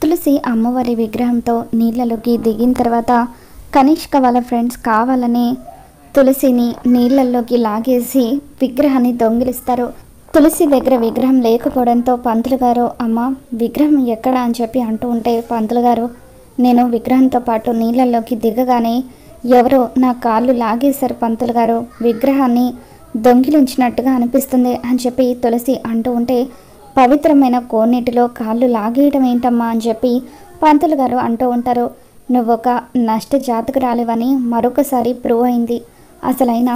తులసి అమ్మవారి విగ్రహంతో నీళ్ళలోకి దిగిన తర్వాత కనిష్క వాళ్ళ ఫ్రెండ్స్ కావాలని తులసిని నీళ్ళల్లోకి లాగేసి విగ్రహాన్ని దొంగిలిస్తారు. తులసి దగ్గర విగ్రహం లేకపోవడంతో పంతులు గారు అమ్మ విగ్రహం ఎక్కడ అని చెప్పి అంటూ ఉంటే పంతులు గారు నేను విగ్రహంతో పాటు నీళ్ళల్లోకి దిగగానే ఎవరో నా కాళ్ళు లాగేశారు పంతులు గారు, విగ్రహాన్ని దొంగిలించినట్టుగా అనిపిస్తుంది అని చెప్పి తులసి అంటూ ఉంటే పవిత్రమైన కోనేటిలో కాళ్ళు లాగేయడం ఏంటమ్మా అని చెప్పి పంతులు గారు అంటూ ఉంటారు. నువ్వొక నష్ట జాతకురాలివని మరొకసారి ప్రూవ్ అయింది. అసలైన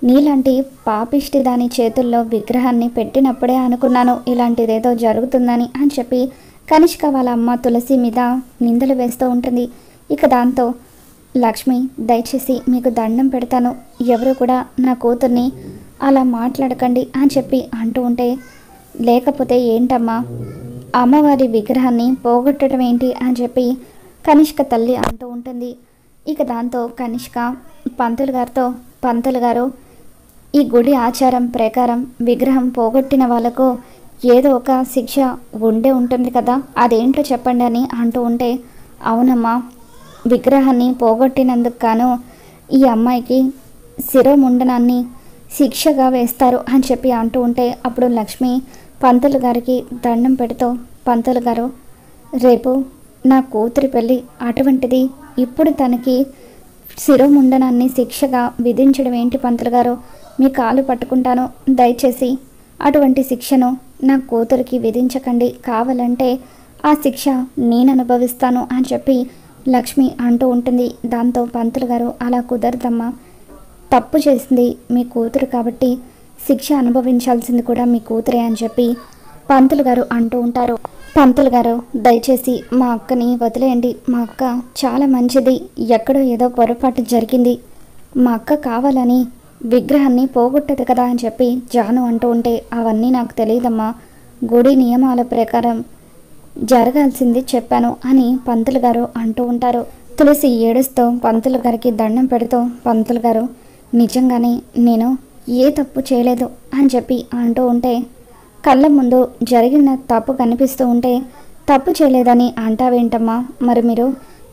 నీలాంటి పాపిష్టి దాని చేతుల్లో విగ్రహాన్ని పెట్టినప్పుడే అనుకున్నాను ఇలాంటిదేదో జరుగుతుందని అని చెప్పి కనిష్క వాళ్ళ అమ్మ తులసి మీద నిందలు వేస్తూ ఉంటుంది. ఇక దాంతో లక్ష్మి దయచేసి మీకు దండం పెడతాను, ఎవరు కూడా నా కూతుర్ని అలా మాట్లాడకండి అని చెప్పి అంటూ ఉంటే లేకపోతే ఏంటమ్మా అమ్మవారి విగ్రహాన్ని పోగొట్టడం ఏంటి అని చెప్పి కనిష్క తల్లి అంటూ ఉంటుంది. ఇక దాంతో కనిష్క పంతులు గారితో పంతులు గారు ఈ గుడి ఆచారం ప్రకారం విగ్రహం పోగొట్టిన వాళ్ళకు ఏదో ఒక శిక్ష ఉండే ఉంటుంది కదా, అదేంటో చెప్పండి అని అంటూ ఉంటే అవునమ్మా విగ్రహాన్ని పోగొట్టినందుకు గాను ఈ అమ్మాయికి శిరోముండనాన్ని శిక్షగా వేస్తారు అని చెప్పి అంటూ ఉంటే అప్పుడు లక్ష్మి పంతులు గారికి దండం పెడుతూ పంతులు గారు రేపు నా కూతురి పెళ్ళి, అటువంటిది ఇప్పుడు తనకి శిరోముండనాన్ని శిక్షగా విధించడం ఏంటి పంతులు గారు, మీ కాలు పట్టుకుంటాను, దయచేసి అటువంటి శిక్షను నా కూతురికి విధించకండి, కావాలంటే ఆ శిక్ష నేను అనుభవిస్తాను అని చెప్పి లక్ష్మి అంటూ ఉంటుంది. దాంతో పంతులు గారు అలా కుదరదమ్మా, తప్పు చేసింది మీ కూతురు కాబట్టి శిక్ష అనుభవించాల్సింది కూడా మీ కూతురే అని చెప్పి పంతులు గారు అంటూ ఉంటారు. పంతులు గారు దయచేసి మా అక్కని వదిలేయండి, మా అక్క చాలా మంచిది, ఎక్కడో ఏదో పొరపాటు జరిగింది, మా అక్క కావాలని విగ్రహాన్ని పోగొట్టదు కదా అని చెప్పి జాను అంటూ ఉంటే అవన్నీ నాకు తెలియదమ్మా, గుడి నియమాల ప్రకారం జరగాల్సింది చెప్పాను అని పంతులు గారు అంటూ ఉంటారు. తులసి ఏడుస్తూ పంతులు గారికి దండం పెడుతూ పంతులు గారు నిజంగానే నేను ఏ తప్పు చేయలేదు అని చెప్పి అంటూ ఉంటే కళ్ళ ముందు జరిగిన తప్పు కనిపిస్తూ ఉంటే తప్పు చేయలేదని అంటావేంటమ్మా, మరి మీరు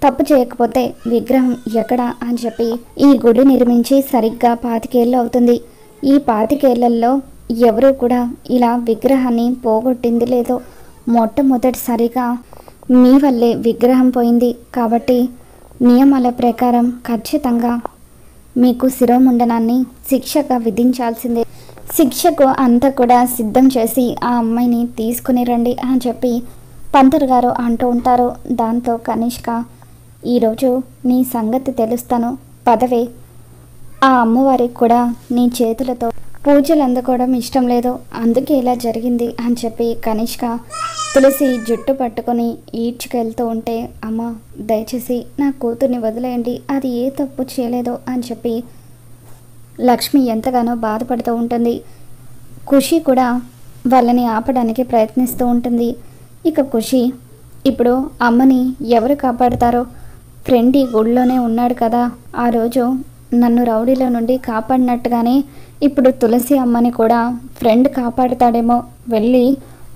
తప్పు చేయకపోతే విగ్రహం ఎక్కడా అని చెప్పి ఈ గుడి నిర్మించి సరిగ్గా 25 ఏళ్ళు అవుతుంది, ఈ 25 ఏళ్లలో ఎవరూ కూడా ఇలా విగ్రహాన్ని పోగొట్టింది లేదు, మొట్టమొదటిసారిగా మీ వల్లే విగ్రహం పోయింది, కాబట్టి నియమాల ప్రకారం ఖచ్చితంగా మీకు శిరోముండనాన్ని శిక్షగా విధించాల్సిందే, శిక్షకు అంతా కూడా సిద్ధం చేసి ఆ అమ్మాయిని తీసుకుని రండి అని చెప్పి పంతులు గారు అంటూ ఉంటారు. దాంతో కనిష్క ఈరోజు నీ సంగతి తెలుస్తాను, పదవే, ఆ అమ్మవారికి కూడా నీ చేతులతో పూజలు అందుకోవడం ఇష్టం లేదు, అందుకే ఇలా జరిగింది అని చెప్పి కనిష్క తులసి జుట్టు పట్టుకొని ఈడ్చుకెళ్తూ ఉంటే అమ్మ దయచేసి నా కూతుర్ని వదిలేయండి, అది ఏ తప్పు చేయలేదు అని చెప్పి లక్ష్మి ఎంతగానో బాధపడుతూ ఉంటుంది. ఖుషి కూడా వాళ్ళని ఆపడానికి ప్రయత్నిస్తూ ఉంటుంది. ఇక ఖుషి ఇప్పుడు అమ్మని ఎవరు కాపాడుతారో, ఫ్రెండ్ ఈ గుడిలోనే ఉన్నాడు కదా, ఆ రోజు నన్ను రౌడీలో నుండి కాపాడినట్టుగానే ఇప్పుడు తులసి అమ్మని కూడా ఫ్రెండ్ కాపాడుతాడేమో, వెళ్ళి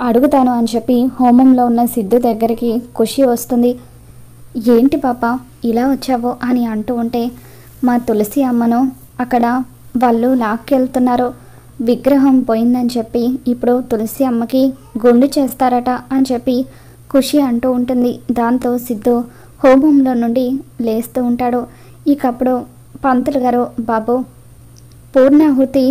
అడుగుతాను అని చెప్పి హోమంలో ఉన్న సిద్ధు దగ్గరికి ఖుషి వస్తుంది. ఏంటి పాప ఇలా వచ్చావో అని అంటూ ఉంటే మా తులసి అమ్మను అక్కడ వాళ్ళు లాక్కెళ్తున్నారు, విగ్రహం పోయిందని చెప్పి ఇప్పుడు తులసి అమ్మకి గుండు చేస్తారట అని చెప్పి ఖుషి అంటూ ఉంటుంది. దాంతో సిద్ధు హోమంలో నుండి లేస్తూ ఉంటాడు. ఇకప్పుడు పంతులు గారు బాబు పూర్ణాహుతి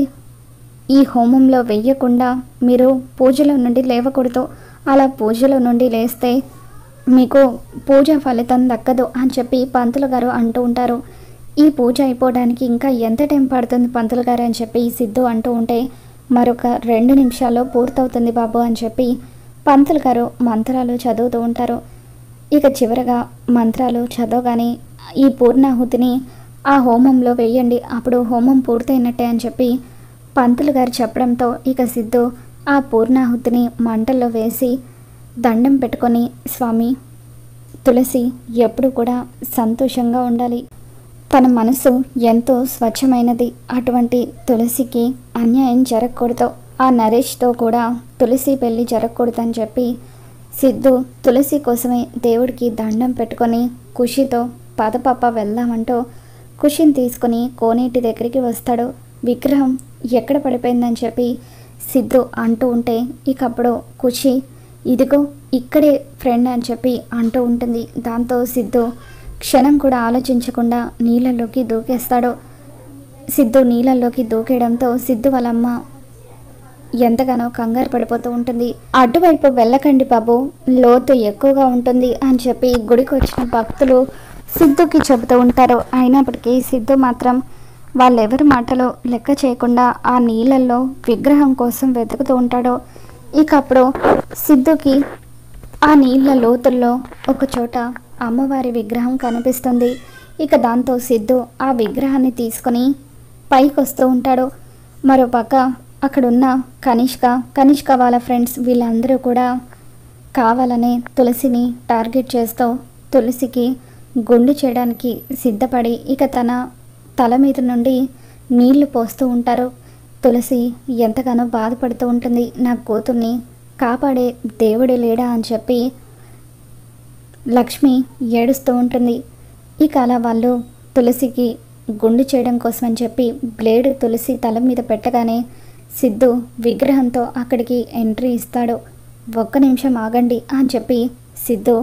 ఈ హోమంలో వెయ్యకుండా మీరు పూజలో నుండి లేవకూడదు, అలా పూజలో నుండి లేస్తే మీకు పూజ ఫలితం దక్కదు అని చెప్పి పంతులు గారు అంటూ ఉంటారు. ఈ పూజ అయిపోవడానికి ఇంకా ఎంత టైం పడుతుంది పంతులు గారు అని చెప్పి సిద్ధు అంటూ ఉంటే మరొక 2 నిమిషాల్లో పూర్తవుతుంది బాబు అని చెప్పి పంతులు గారు మంత్రాలు చదువుతూ ఉంటారు. ఇక చివరగా మంత్రాలు చదవగానే ఈ పూర్ణాహుతిని ఆ హోమంలో వేయండి, అప్పుడు హోమం పూర్తయినట్టే అని చెప్పి పంతులు గారు చెప్పడంతో ఇక సిద్ధు ఆ పూర్ణాహుతిని మంటల్లో వేసి దండం పెట్టుకొని స్వామి తులసి ఎప్పుడు కూడా సంతోషంగా ఉండాలి, తన మనసు ఎంతో స్వచ్ఛమైనది, అటువంటి తులసికి అన్యాయం జరగకూడదు, ఆ నరేష్తో కూడా తులసి పెళ్ళి జరగకూడదని చెప్పి సిద్ధు తులసి కోసమే దేవుడికి దండం పెట్టుకొని ఖుషితో పద పాప వెళ్దామంటూ ఖుషిని తీసుకొని కోనేటి దగ్గరికి వస్తాడు. విగ్రహం ఎక్కడ పడిపోయిందని చెప్పి సిద్ధు అంటూ ఉంటే ఇక అప్పుడు ఖుషి ఇదిగో ఇక్కడే ఫ్రెండ్ అని చెప్పి అంటూ ఉంటుంది. దాంతో సిద్ధు క్షణం కూడా ఆలోచించకుండా నీళ్ళల్లోకి దూకేస్తాడు. సిద్ధు నీళ్ళల్లోకి దూకేయడంతో సిద్ధు వాళ్ళమ్మ ఎంతగానో కంగారు పడిపోతూ ఉంటుంది. అటువైపు వెళ్ళకండి బాబు, లోతు ఎక్కువగా ఉంటుంది అని చెప్పి గుడికి వచ్చిన భక్తులు సిద్ధుకి చెబుతూ ఉంటారు. అయినప్పటికీ సిద్ధు మాత్రం వాళ్ళెవరి మాటలు లెక్క చేయకుండా ఆ నీళ్ళల్లో విగ్రహం కోసం వెతుకుతూ ఉంటాడు. ఇక అప్పుడు సిద్ధుకి ఆ నీళ్ళ లోతుల్లో ఒక చోట అమ్మవారి విగ్రహం కనిపిస్తుంది. ఇక దాంతో సిద్ధు ఆ విగ్రహాన్ని పైకి వస్తూ ఉంటాడు. మరోపక్క అక్కడున్న కనిష్క వాళ్ళ ఫ్రెండ్స్ వీళ్ళందరూ కూడా కావాలనే తులసిని టార్గెట్ చేస్తూ తులసికి గుండు చేయడానికి సిద్ధపడి ఇక తన తల మీద నుండి నీళ్లు పోస్తూ ఉంటారు. తులసి ఎంతగానో బాధపడుతూ ఉంటుంది. నా కూతుర్ని కాపాడే దేవుడే లేడా అని చెప్పి లక్ష్మి ఏడుస్తూ ఉంటుంది. ఇక అలా వాళ్ళు తులసికి గుండు చేయడం కోసం అని చెప్పి బ్లేడ్ తులసి తల మీద పెట్టగానే సిద్ధు విగ్రహంతో అక్కడికి ఎంట్రీ ఇస్తాడు. ఒక్క నిమిషం ఆగండి అని చెప్పి సిద్ధు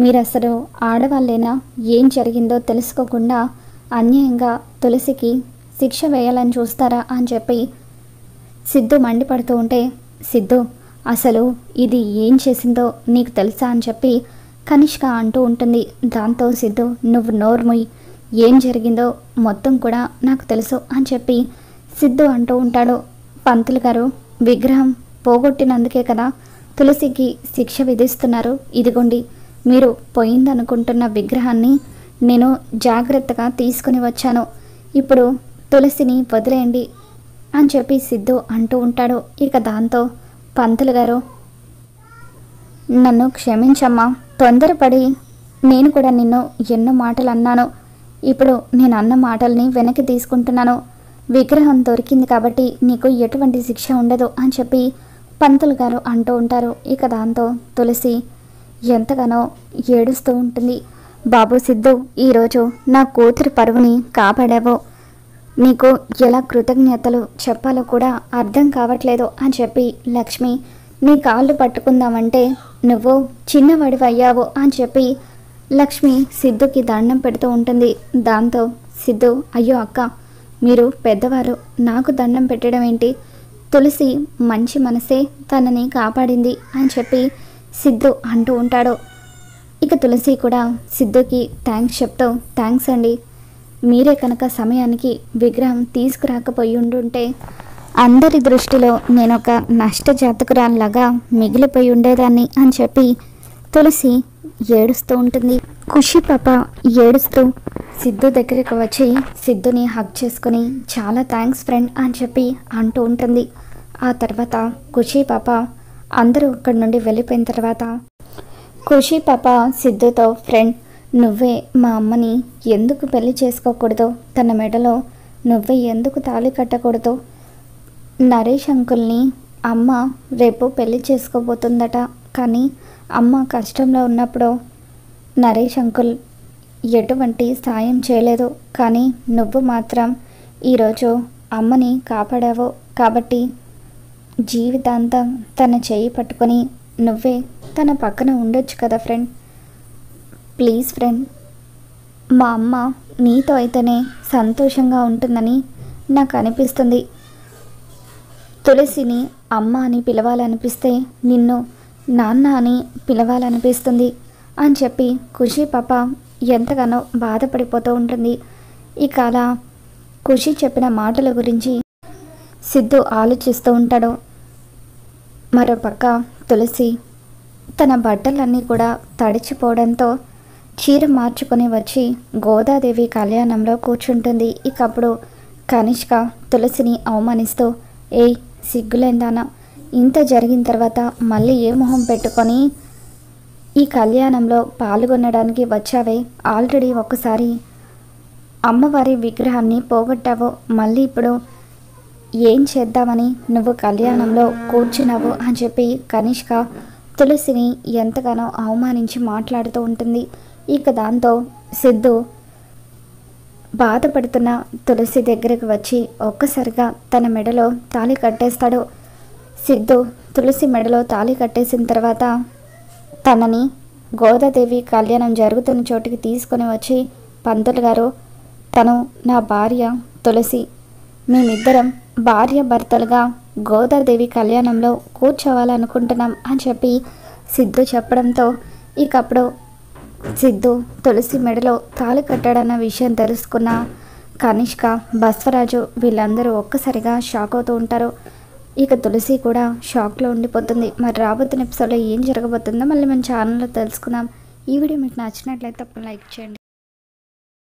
మీరు అసలు ఆడవాళ్ళేనా, ఏం జరిగిందో తెలుసుకోకుండా అన్యాయంగా తులసికి శిక్ష వేయాలని చూస్తారా అని చెప్పి సిద్ధు మండిపడుతూ ఉంటే సిద్ధు అసలు ఇది ఏం చేసిందో నీకు తెలుసా అని చెప్పి కనిష్క అంటూ ఉంటుంది. దాంతో సిద్ధు నువ్వు నోర్ముయ్, ఏం జరిగిందో మొత్తం కూడా నాకు తెలుసు అని చెప్పి సిద్ధు అంటూ ఉంటాడు. పంతులు గారు, విగ్రహం పోగొట్టినందుకే కదా తులసికి శిక్ష విధిస్తున్నారు. ఇదిగోండి మీరు పోయిందనుకుంటున్న విగ్రహాన్ని నేను జాగ్రత్తగా తీసుకుని వచ్చాను. ఇప్పుడు తులసిని వదిలేయండి అని చెప్పి సిద్ధు అంటూ ఉంటాడు. ఇక దాంతో పంతులు గారు నన్ను క్షమించమ్మా, తొందరపడి నేను కూడా నిన్ను ఎన్నో మాటలు అన్నాను. ఇప్పుడు నేను అన్న మాటల్ని వెనక్కి తీసుకుంటున్నాను. విగ్రహం దొరికింది కాబట్టి నీకు ఎటువంటి శిక్ష ఉండదు అని చెప్పి పంతులు గారు అంటూ ఉంటారు. ఇక దాంతో తులసి ఎంతగానో ఏడుస్తూ ఉంటుంది. బాబు సిద్ధు, ఈరోజు నా కూతురి పరువుని కాపాడావు. నీకు ఎలా కృతజ్ఞతలు చెప్పాలో కూడా అర్థం కావట్లేదు అని చెప్పి లక్ష్మి నీ కాళ్ళు పట్టుకుందామంటే నువ్వు చిన్నవాడివి అయ్యావు అని చెప్పి లక్ష్మి సిద్ధుకి దండం పెడుతూ ఉంటుంది. దాంతో సిద్ధు అయ్యో అక్క, మీరు పెద్దవారు, నాకు దండం పెట్టడం ఏంటి, తులసి మంచి మనసే తనని కాపాడింది అని చెప్పి సిద్ధు అంటూ ఉంటాడు. ఇక తులసి కూడా సిద్ధుకి థ్యాంక్స్ చెప్తూ థ్యాంక్స్ అండి, మీరే కనుక సమయానికి విగ్రహం తీసుకురాకపోయి ఉండుంటే అందరి దృష్టిలో నేను ఒక నష్టజాతకురాల్లాగా మిగిలిపోయి ఉండేదాన్ని అని చెప్పి తులసి ఏడుస్తూ ఉంటుంది. ఖుషి పాప ఏడుస్తూ సిద్ధు దగ్గరికి వచ్చి సిద్ధుని హగ్ చేసుకుని చాలా థ్యాంక్స్ ఫ్రెండ్ అని చెప్పి అంటూ ఉంటుంది. ఆ తర్వాత ఖుషి పాప అందరూ అక్కడి నుండి వెళ్ళిపోయిన తర్వాత ఖుషి పాప సిద్ధుతో ఫ్రెండ్ నువ్వే మా అమ్మని ఎందుకు పెళ్లి చేసుకోకూడదు, తన మెడలో నువ్వే ఎందుకు తాళి కట్టకూడదు, నరేష్ అంకుల్ని అమ్మ రేపు పెళ్లి చేసుకోబోతుందట, కానీ అమ్మ కష్టంలో ఉన్నప్పుడు నరేష్ అంకుల్ ఎటువంటి సాయం చేయలేదు, కానీ నువ్వు మాత్రం ఈరోజు అమ్మని కాపాడావు కాబట్టి జీవితాంతం తన చేయి పట్టుకొని నువ్వే తన పక్కన ఉండొచ్చు కదా ఫ్రెండ్. ప్లీజ్ ఫ్రెండ్, మా అమ్మ నీతో అయితేనే సంతోషంగా ఉంటుందని నాకు అనిపిస్తుంది. తులసిని అమ్మ అని పిలవాలనిపిస్తే నిన్ను నాన్న అని పిలవాలనిపిస్తుంది అని చెప్పి ఖుషి పాప ఎంతగానో బాధపడిపోతూ ఉంటుంది. ఇక అలా ఖుషి చెప్పిన మాటల గురించి సిద్ధు ఆలోచిస్తూ ఉంటాడు. మరోపక్క తులసి తన బట్టలన్నీ కూడా తడిచిపోవడంతో చీర మార్చుకొని వచ్చి గోదాదేవి కళ్యాణంలో కూర్చుంటుంది. ఇక అప్పుడు కనిష్క తులసిని అవమానిస్తూ ఏయ్ సిగ్గులేందానా, ఇంత జరిగిన తర్వాత మళ్ళీ ఏ మొహం పెట్టుకొని ఈ కళ్యాణంలో పాల్గొనడానికి వచ్చావే, ఆల్రెడీ ఒకసారి అమ్మవారి విగ్రహాన్ని పోగొట్టావు, మళ్ళీ ఇప్పుడు ఏం చేద్దామని నువ్వు కళ్యాణంలో కూర్చున్నావు అని చెప్పి కనిష్క తులసిని ఎంతగానో అవమానించి మాట్లాడుతూ ఉంటుంది. ఇక దాంతో సిద్ధు బాధపడుతున్న తులసి దగ్గరకు వచ్చి ఒక్కసారిగా తన మెడలో తాళి కట్టేస్తాడు. సిద్ధు తులసి మెడలో తాళి కట్టేసిన తర్వాత తనని గోదాదేవి కళ్యాణం జరుగుతున్న చోటికి తీసుకొని వచ్చి, పంతులు గారు, తను నా భార్య తులసి, మేమిద్దరం భార్య భర్తలుగా గోదాదేవి కళ్యాణంలో కూర్చోవాలనుకుంటున్నాం అని చెప్పి సిద్ధు చెప్పడంతో ఇకప్పుడు సిద్ధు తులసి మెడలో తాళి కట్టాడన్న విషయం తెలుసుకున్న కనిష్క, బస్వరాజు వీళ్ళందరూ ఒక్కసారిగా షాక్ అవుతూ ఉంటారు. ఇక తులసి కూడా షాక్లో ఉండిపోతుంది. మరి రాబోతున్న ఎపిసోడ్లో ఏం జరగబోతుందో మళ్ళీ మన ఛానల్లో తెలుసుకుందాం. ఈ వీడియో మీకు నచ్చినట్లయితే తప్పకుండా లైక్ చేయండి.